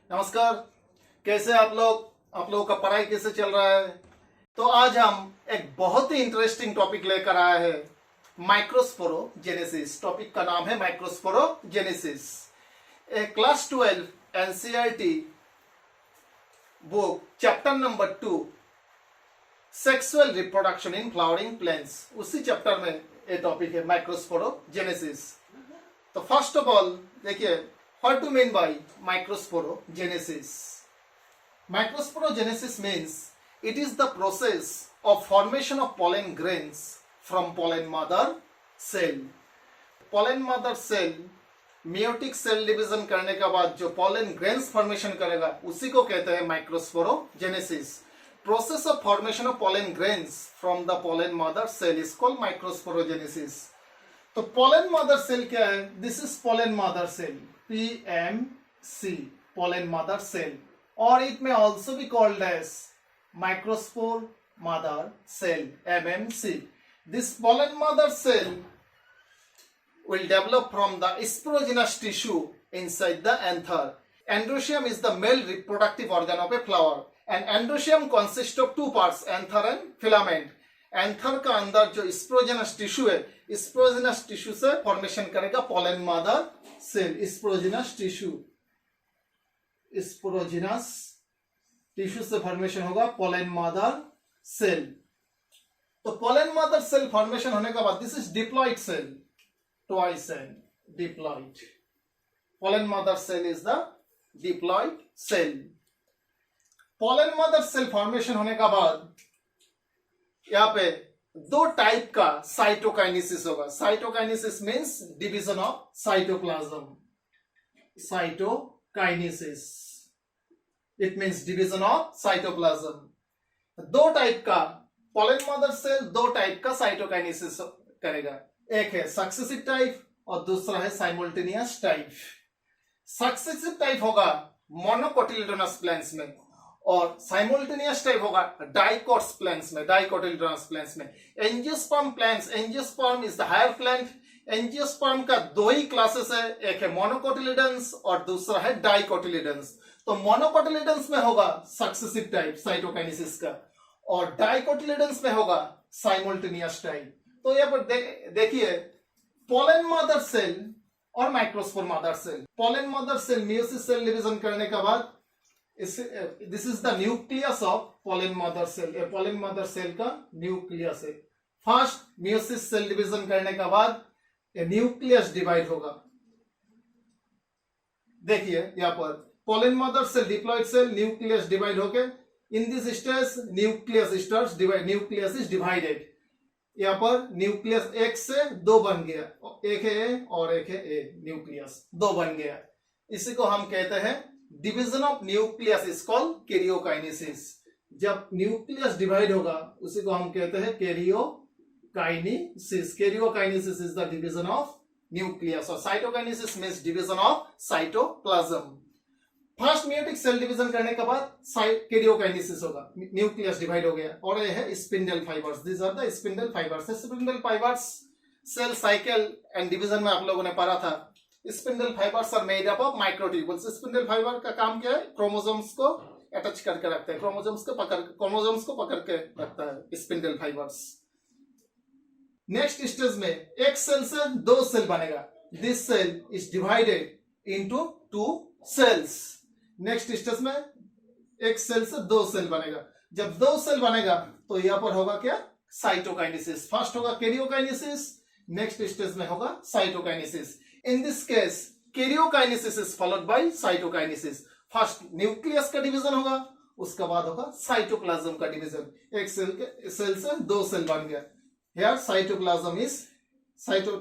नमस्कार। कैसे आप लोगों का पढ़ाई कैसे चल रहा है? तो आज हम एक बहुत ही इंटरेस्टिंग टॉपिक लेकर आए हैं, माइक्रोस्पोरोजेनेसिस। टॉपिक का नाम है microsporogenesis. Class 12 NCERT book chapter number 2 sexual reproduction in flowering plants, उसी चैप्टर में ये टॉपिक है माइक्रोस्पोरोजेनेसिस। तो फर्स्ट ऑफ ऑल देखिए, what do you mean by microsporogenesis? Microsporogenesis means it is the process of formation of pollen grains from pollen mother cell. Pollen mother cell meiotic cell division करने के बाद जो pollen grains formation करेगा उसी को कहते हैं microsporogenesis. Process of formation of pollen grains from the pollen mother cell is called microsporogenesis. तो pollen mother cell क्या है? This is pollen mother cell. PMC, pollen mother cell, or it may also be called as microspore mother cell, MMC. This pollen mother cell will develop from the sporogenous tissue inside the anther. Androecium is the male reproductive organ of a flower, and androecium consists of two parts, anther and filament. Anther का अंदर जो sporogenous tissue है, sporogenous tissue से formation करेगा pollen mother cell. Sporogenous tissue से formation होगा pollen mother cell. तो pollen mother cell formation होने के बाद this is diploid cell, twice and diploid. Pollen mother cell is the diploid cell. Pollen mother cell formation होने के बाद यहाँ पे दो टाइप का साइटोकाइनेसिस होगा। Cytokinesis means division of cytoplasm. Cytokinesis it means division of cytoplasm. दो type का पोलन मदर सेल दो टाइप का साइटोकाइनेसिस करेगा। एक है सक्सेसिव टाइप और दूसरा है साइमल्टेनियस टाइप। सक्सेसिव टाइप होगा मोनोकोटिलेडोनस प्लांट्स में और साइमल्टेनियस टाइप होगा डाइकोट्स प्लांट्स में, डाइकोटिलेडोनस प्लांट्स में। Angiosperm plants, angiosperm is the higher plant. Angiosperm का दो ही क्लासेस है, एक है मोनोकोटिलेडन्स और दूसरा है डाइकोटिलेडन्स। तो मोनोकोटिलेडन्स में होगा सक्सेसिव टाइप साइटोकाइनेसिस का और डाइकोटिलेडन्स में होगा साइमल्टेनियस टाइप। तो यहाँ पर देखिए पोलन मदर सेल और microspore mother cell. Pollen mother cell meiosis cell division करने के बाद this is the nucleus of pollen mother cell. Pollen mother cell का न्यूक्लियस है। फर्स्ट मियोसिस सेल डिवीजन करने के बाद न्यूक्लियस डिवाइड होगा। देखिए यहाँ पर pollen mother cell diploid cell, nucleus divide होके in this stage nucleus is divided. यहाँ पर न्यूक्लियस एक से दो बन गया, एक है ए और एक है ए, न्यूक्लियस दो बन गया। इसी को हम कहते हैं division of nucleus is called karyokinesis. जब न्यूक्लियस डिवाइड होगा उसी को हम कहते हैं karyokinesis. Karyokinesis is the division of nucleus और cytokinesis means division of cytoplasm. First meiotic cell division करने के बाद कैरियोकाइनेसिस होगा, न्यूक्लियस डिवाइड हो गया और ये है spindle fibres. This are the spindle fibres. Spindle fibres cell cycle and division में आप लोगों ने पढ़ा था। Spindle fibres are made up of microtubules. Spindle fibre का काम क्या है? क्रोमोसोम्स को अटैच करके रखता है, क्रोमोसोम्स को पकड़ के रखता है स्पिंडल फाइबर्स। नेक्स्ट स्टेज में एक सेल से दो सेल बनेगा। This cell is divided into two cells. Next stage में एक सेल से दो सेल बनेगा। जब दो सेल बनेगा तो यहां पर होगा क्या? साइटोकाइनेसिस। फर्स्ट होगा कैरियोकाइनेसिस, नेक्स्ट स्टेज में होगा cytokinesis. In this case, karyokinesis is followed by cytokinesis. First nucleus का डिवीजन होगा, उसके बाद होगा साइटोप्लाज्म का डिवीजन। एक सेल से दो सेल बन गया। Here cytoplasm is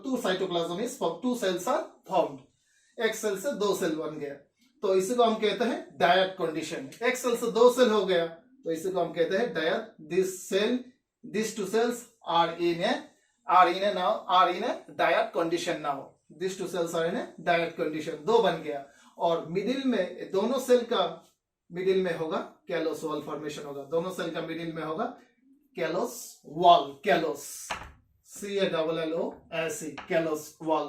two cytoplasm is two cells are formed. एक सेल से दो सेल बन गया तो इसी को हम कहते हैं डायट कंडीशन। एक सेल से दो सेल हो गया तो इसी को हम कहते हैं diet. These two cells are in a diet condition now. These two cells are in a diet condition. दो बन गया और मिडिल में दोनों सेल का मिडिल में होगा कैलोस वॉल फॉर्मेशन होगा। दोनों सेल का मिडिल में होगा callus wall. Callus CALLOSE callus wall.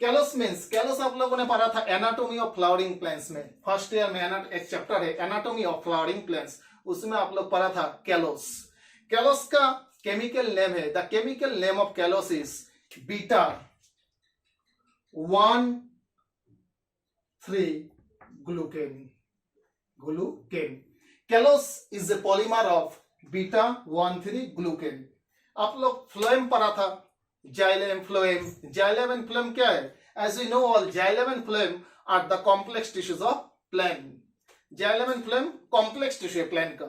Callus means, callus आप लोगों ने पढ़ा था एनाटॉमी ऑफ फ्लावरिंग प्लांट्स में, फर्स्ट ईयर में एक चैप्टर है एनाटॉमी ऑफ फ्लावरिंग प्लांट्स, उसमें आप लोग पढ़ा था कैलोस। कैलोस का केमिकल नेम है, the chemical name of callose is beta 1,3 glucan. Callose is a polymer of beta 1,3 glucan. आप लोग फ्लोएम पढ़ा था, xylem phloem. Xylem and phloem क्या है? As we know all, xylem and phloem are the complex tissues of plant. Xylem and phloem complex tissue है plant का।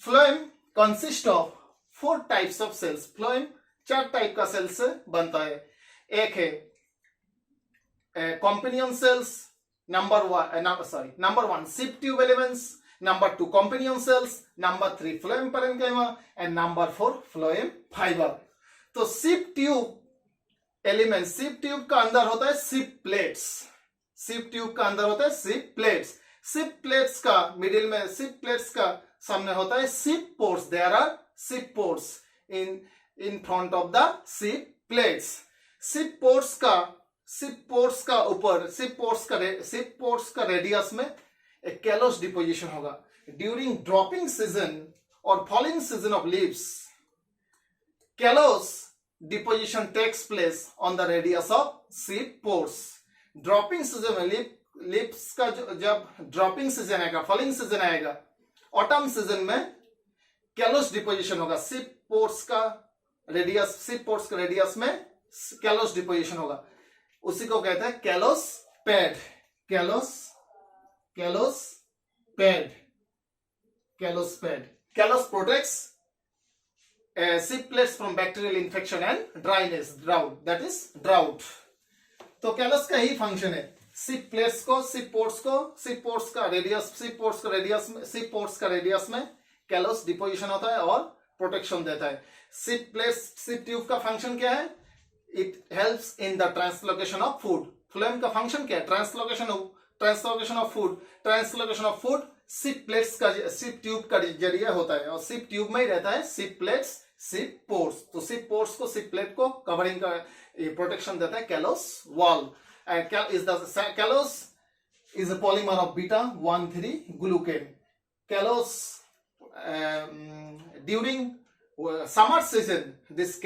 Phloem consist of 4 types of cells. Phloem 4 type का cell से बनता है। एक है companion cells, number 1 sieve tube elements, number 2 companion cells, number 3 phloem parenchyma and number 4 phloem fiber। तो sieve tube element, sieve tube का अंदर होता है सिप प्लेट्स। सिप ट्यूब का अंदर होता है सिप प्लेट्स। सिप प्लेट्स का मिडिल में, सिप प्लेट्स का सामने होता है sieve pores. There are sieve pores in front of the sieve plates. Sieve pores का ऊपर, सिप पोर्स का रेडियस में एक कैलोस डिपोजिशन होगा। ड्यूरिंग ड्रॉपिंग सीजन और falling season of leaves, callose deposition takes place on the radius of sieve pores. Dropping season में leaves का जब ड्रॉपिंग सीजन आएगा, फॉलिंग सीजन आएगा, ऑटम सीजन में कैलोस डिपोजिशन होगा। सिप पोर्स का रेडियस में कैलोस डिपोजिशन होगा। उसी को कहते हैं callus pad. Callus pad protects sip plates from bacterial infection and drought। तो कैलस का ही फंक्शन है, सिप प्लेट्स को, सिप पोर्ट्स का रेडियस में कैलस डिपोजिशन होता है और प्रोटेक्शन देता है। सिप ट्यूब का फंक्शन क्या है? It helps in the translocation of food. Phloem का फंक्शन क्या है? Translocation of food sieve tube का जरिए होता है और सिप ट्यूब में ही रहता है सिप प्लेट्स, सिप पोर्स। तो सिप पोर्स को, सिप प्लेट को कवरिंग का प्रोटेक्शन देता है callose wall. Callus is a polymer of beta 1,3 glucan. Callus during summer season this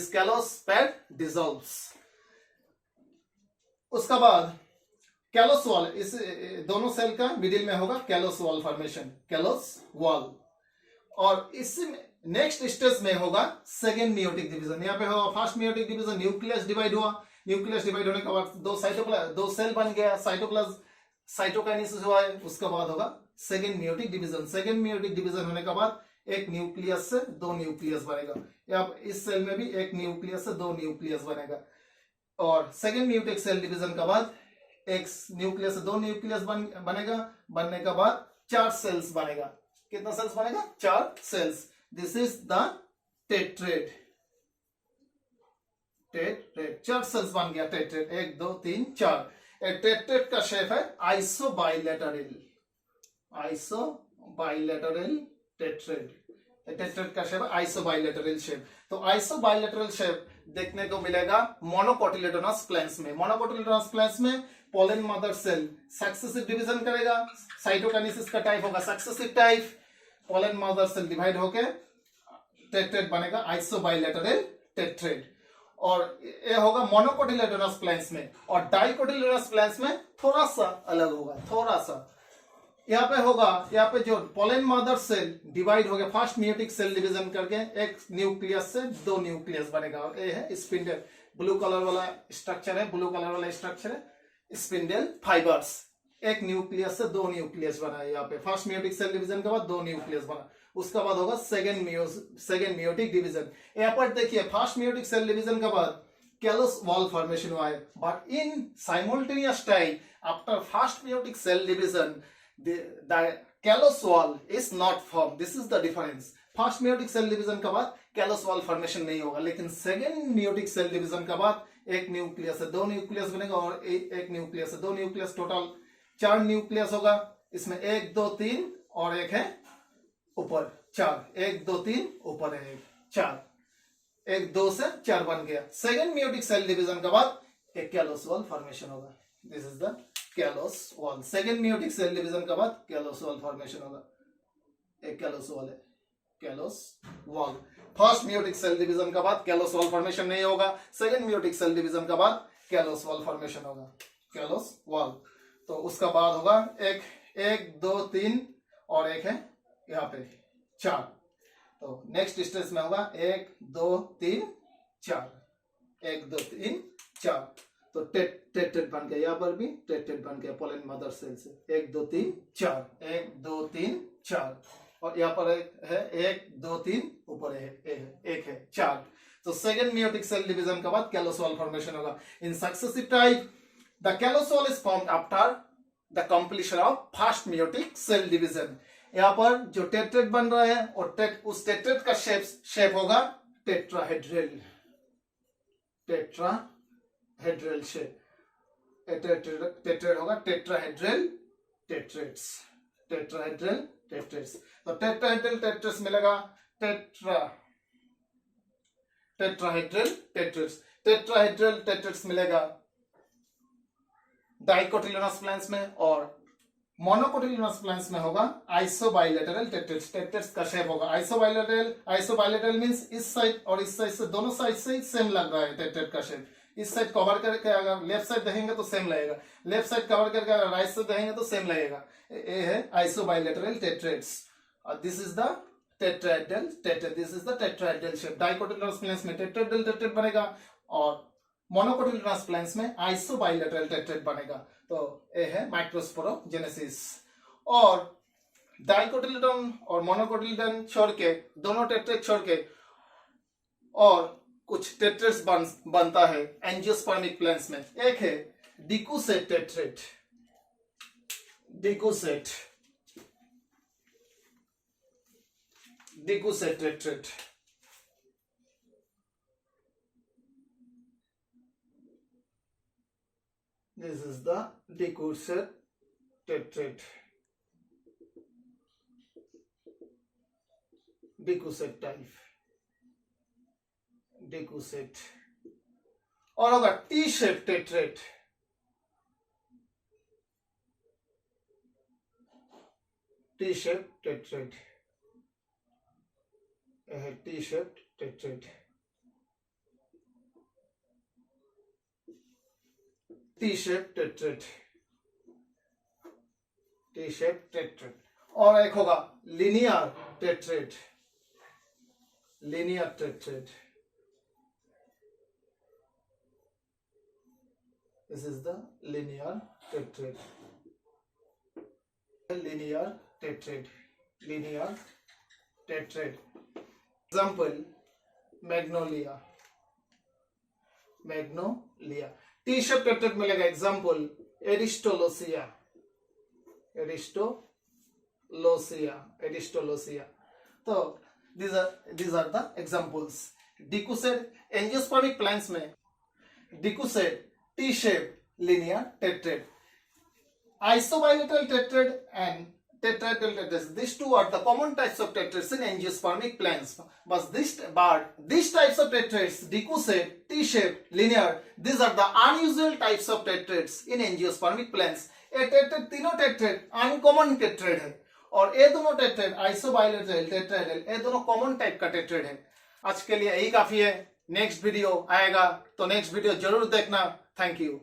callus pad dissolves. उसका बाद कैलोस वॉल, इस दोनों सेल का मिडिल में होगा callus wall formation, callus wall. और इसी नेक्स्ट स्टेज में होगा सेकेंड मियोटिक डिवीजन। यहाँ पे होगा first meiotic division, nucleus divide हुआ। न्यूक्लियस डिवाइड होने के बाद 2 सेल बन गया, साइटोकाइनेसिस हुआ है। उसके बाद होगा second meiotic division. Second meiotic division होने के बाद एक न्यूक्लियस से 2 न्यूक्लियस बनेगा। या इस सेल में भी एक न्यूक्लियस से 2 न्यूक्लियस बनेगा। और सेकेंड म्यूटिक सेल डिवीजन के बाद एक न्यूक्लियस से 2 न्यूक्लियस बनेगा। बनने के बाद 4 सेल्स बनेगा। कितना सेल्स बनेगा? 4 cells. This is the tetrad. 4 cells बन गया टेट्रेड। 1 2 3 4। टेट्रेड का शेप है आइसोबाइलेटरल टेट्रेड। टेट्रेड का शेप आइसोबाइलेटरल शेप। तो आइसोबाइलेटरल शेप देखने को मिलेगा मोनोकोटिलेडोनस प्लांट्स में। मोनोकोटिलेडोनस प्लांट्स में pollen mother cell successive division करेगा। साइटोकाइनेसिस का टाइप होगा successive type. Pollen mother cell divide होके टेट्रेड बनेगा, आइसोबाइलेटरल टेट्रेड। और ये होगा मोनोकोटिलेडोनस प्लांट्स में। और डाइकोटिलेडोनस प्लांट्स में थोड़ा सा अलग होगा, थोड़ा सा। यहाँ पे होगा, यहाँ पे जो पोलन मदर सेल डिवाइड हो गया फर्स्ट मियोटिक सेल डिवीजन करके, एक न्यूक्लियस से 2 न्यूक्लियस बनेगा। और ये है स्पिंडल, ब्लू कलर वाला स्ट्रक्चर है, स्पिंडल फाइबर्स। एक न्यूक्लियस से 2 न्यूक्लियस बना है। यहाँ पे फर्स्ट मियोटिक सेल डिवीजन के बाद 2 न्यूक्लियस बना। उसके बाद होगा सेकेंड मियोटिक डिवीजन। यहाँ पर देखिए फर्स्ट मियोटिक सेल डिवीजन के बाद कैलोस वॉल फॉर्मेशन हुआ है। But in simultaneous time after first meiotic cell division the callus wall is not formed. This is the difference. First meiotic cell division के बाद callose wall formation नहीं होगा, लेकिन second meiotic cell division के बाद एक न्यूक्लियस से 2 nucleus बनेगा और एक न्यूक्लियस से 2 न्यूक्लियस, टोटल 4 न्यूक्लियस होगा। इसमें 1 2 3 और एक है ऊपर 4। 1 2 3 ऊपर है 4। एक 2 से 4 बन गया। सेकेंड मियोटिक सेल डिवीजन के बाद एक कैलोस वॉल फॉर्मेशन होगा। This is the callose wall. Second meiotic cell division के बाद कैलोस वॉल फॉर्मेशन होगा। एक कैलोस वॉल है, callose wall. First meiotic cell division के बाद कैलोस वॉल फॉर्मेशन नहीं होगा। सेकेंड मियोटिक सेल डिवीजन के बाद कैलोस वॉल फॉर्मेशन होगा, कैलोस वॉल। तो उसका बाद होगा एक 1 2 3 और एक है यहाँ पे 4। तो नेक्स्ट स्टेज में होगा 1 2 3 4, 1 2 3 4। तो टेट बन गया, यहाँ पर भी टेट बन गया पोलन मदर सेल से। 1 2 3 4, 1 2 3 4 और यहाँ पर है 1 2 3 ऊपर एक है 4। तो सेकेंड मियोटिक सेल डिवीजन के बाद कैलोस वॉल फॉर्मेशन होगा। In successive type the callose wall is formed after the completion of first meiotic cell division. यहाँ पर जो टेट्रेट बन रहा है और उस टेट्रेट का शेप होगा टेट्राहेड्रल, टेट्राहेड्रल शेप। टेट्रेट होगा टेट्राहेड्रल टेट्रेट्स, टेट्राहेड्रल टेट्रेट्स। तो टेट्राहेड्रल टेट्रेट्स मिलेगा टेट्राहेड्रल टेट्रेट्स। टेट्राहेड्रल टेट्रेट्स मिलेगा डाइकोटिलिडोनस प्लांट्स में और मोनोकोटिलिडोनस प्लांट्स में होगा आइसोबाइलेटरल टेट्रेट्स। टेट्रेट्स का शेप होगा आइसोबाइलेटरल। आइसोबाइलेटरल मींस इस साइड और इस साइड से, दोनों साइड से सेम लग रहा है टेट्रेट का शेप। इस साइड कवर करके अगर लेफ्ट साइड देखेंगे तो सेम लगेगा, लेफ्ट साइड कवर करके अगर राइट साइड देखेंगे तो सेम लगेगा। ये है isobilateral tetrads. This is the tetrahedral tetrad, this is the tetrahedral shape. Dicotyledonous plants में टेट्राहेड्रल टेट्रेट बनेगा और मोनोकोटिलिडोनस प्लांट्स में आइसोबाइलेटरल टेट्रेट बनेगा। तो ये है माइक्रोस्पोरोजेनेसिस। और डाइकोटिलिडोन और मोनोकोटिलिडोन छोड़ के, दोनों टेट्रेट छोड़ के और कुछ टेट्रेट्स बनता है एंजियोस्पर्मिक प्लांट्स में। एक है डिकुसेट टेट्रेट, डिकुसेट टेट्रेट। This is the dicursed tetrad, dicursed type, dicursed। और होगा T shape tetrad, T shape tetrad, यह है T shape tetrad, T shape tetrad, T shape tetrad. और एक होगा linear tetrad, linear tetrad. This is the linear tetrad, linear tetrad, linear tetrad. Example Magnolia, Magnolia. T shape tetrad मिलेगा। Example Aristolochia, Aristolochia, Aristolochia. तो these are the examples। Decussate angiospermic plants में decussate T shape linear tetrad, isobilateral tetrad and tetrahedral tetrads. These two are the common types of tetrads in angiospermic plants. But these types of tetrads, decussate, T-shaped, linear, these are the unusual types of tetrads in angiospermic plants. ये tetrad, तीनों tetrad uncommon tetrad है और ये दोनों tetrad आइसोबाइलेटरल tetrahedral, ये दोनों common type का tetrad है। आज के लिए यही काफी है। नेक्स्ट वीडियो आएगा तो नेक्स्ट वीडियो जरूर देखना। Thank you.